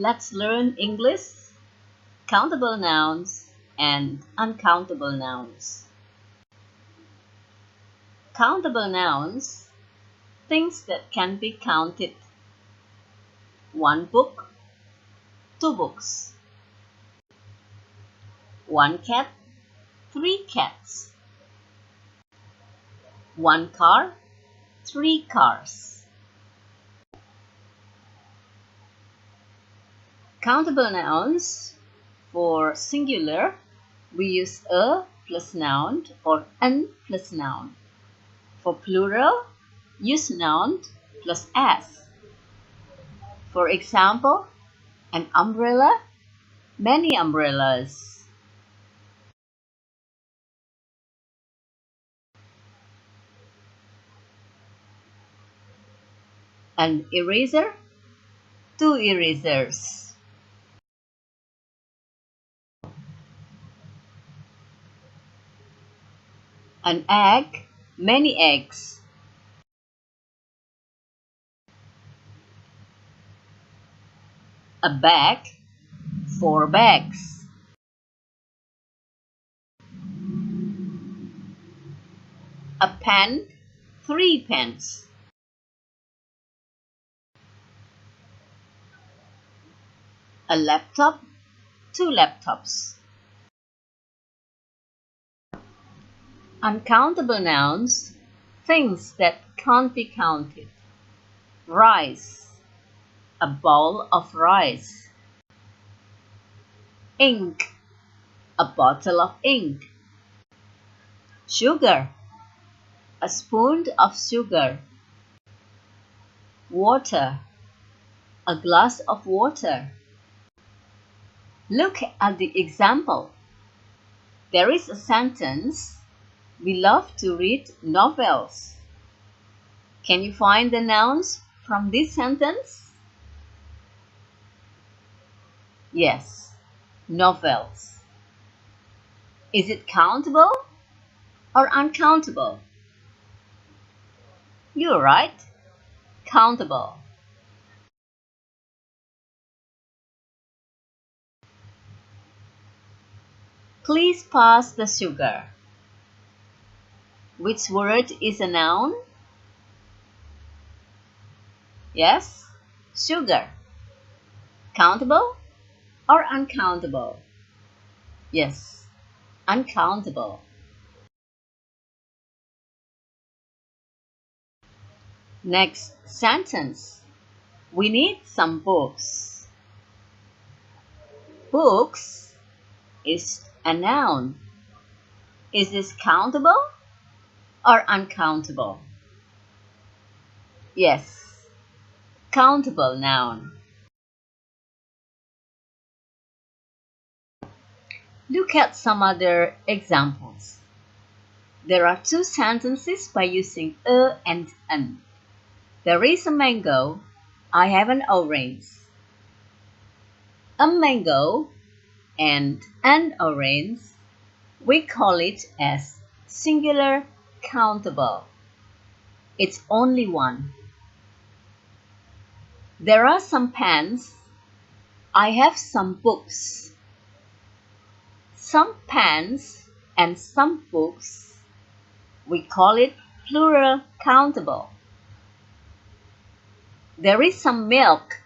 Let's learn English, countable nouns and uncountable nouns. Countable nouns, things that can be counted. 1 book, 2 books. 1 cat, 3 cats. 1 car, 3 cars. Countable nouns, for singular, we use a plus noun or an plus noun. For plural, use noun plus s. For example, an umbrella, many umbrellas. An eraser, 2 erasers. An egg, many eggs. A bag, 4 bags. A pen, 3 pens. A laptop, 2 laptops. Uncountable nouns, things that can't be counted. Rice, a bowl of rice. Ink, a bottle of ink. Sugar, a spoon of sugar. Water, a glass of water. Look at the example. There is a sentence, we love to read novels. Can you find the nouns from this sentence? Yes, novels. Is it countable or uncountable? You're right, countable. Please pass the sugar. Which word is a noun? Yes, sugar. Countable or uncountable? Yes, uncountable. Next sentence. We need some books. Books is a noun. Is this countable or uncountable? Yes, countable noun. Look at some other examples. There are 2 sentences by using a and an. There is a mango, I have an orange. A mango and an orange, we call it as singular countable. It's only one. There are some pens, I have some books. Some pens and some books, we call it plural countable. There is some milk,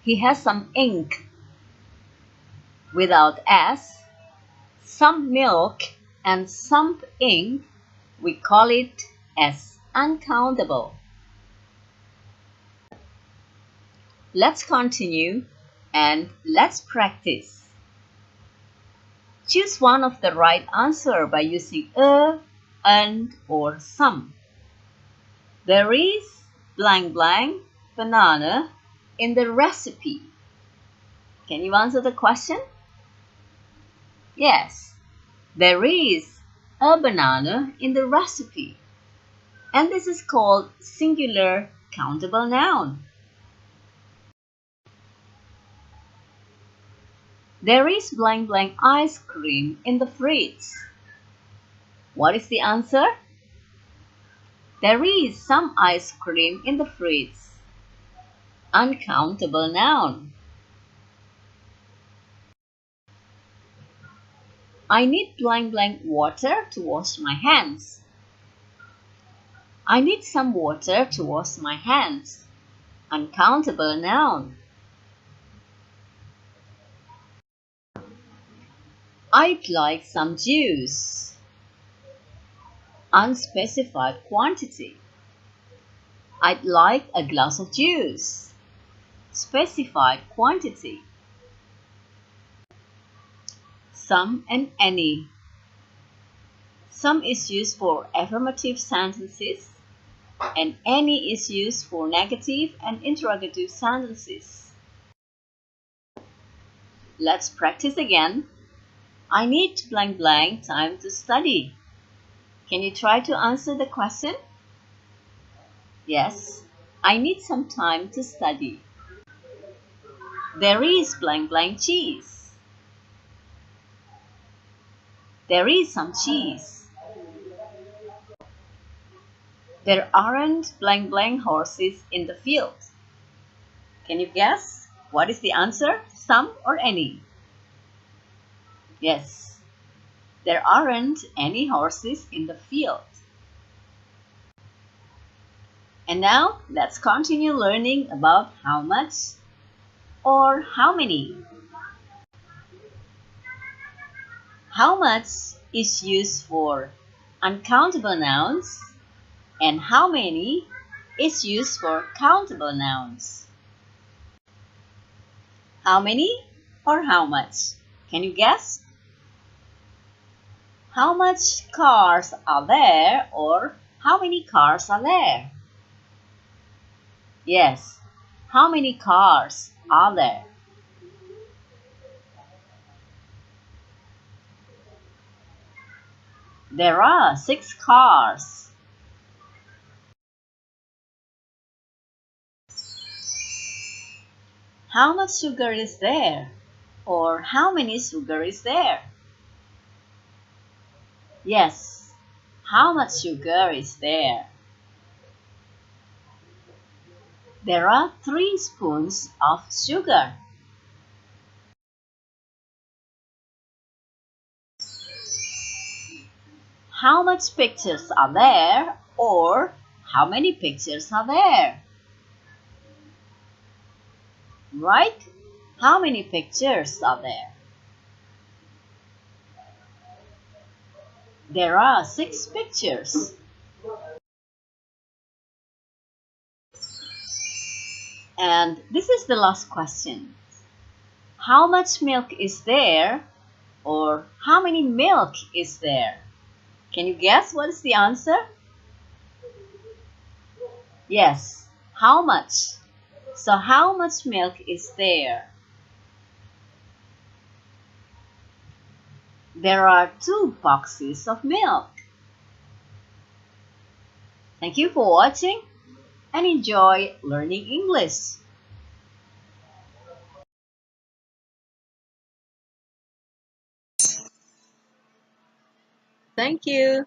he has some ink. Without s, some milk and some ink, we call it as uncountable. Let's continue and let's practice. Choose one of the right answer by using a, and, or some. There is blank blank banana in the recipe. Can you answer the question? Yes, there is a banana in the recipe. And this is called singular countable noun. There is blank blank ice cream in the fridge. What is the answer? There is some ice cream in the fridge. Uncountable noun. I need blank blank water to wash my hands. I need some water to wash my hands. Uncountable noun. I'd like some juice. Unspecified quantity. I'd like a glass of juice. Specified quantity. Some and any. Some is used for affirmative sentences and any is used for negative and interrogative sentences. Let's practice again. I need blank blank time to study. Can you try to answer the question? Yes, I need some time to study. There is blank blank cheese. There is some cheese. There aren't blank blank horses in the field. Can you guess? What is the answer? Some or any? Yes, there aren't any horses in the field. And now let's continue learning about how much or how many. How much is used for uncountable nouns and how many is used for countable nouns. How many or how much? Can you guess? How much cars are there or how many cars are there? Yes, how many cars are there? There are 6 cars. How much sugar is there? Or how many sugar is there? Yes, how much sugar is there? There are 3 spoons of sugar. How much pictures are there? Or how many pictures are there? Right? How many pictures are there? There are 6 pictures. And this is the last question. How much milk is there? Or how many milk is there? Can you guess what is the answer? Yes, how much? So how much milk is there? There are 2 boxes of milk. Thank you for watching and enjoy learning English. Thank you.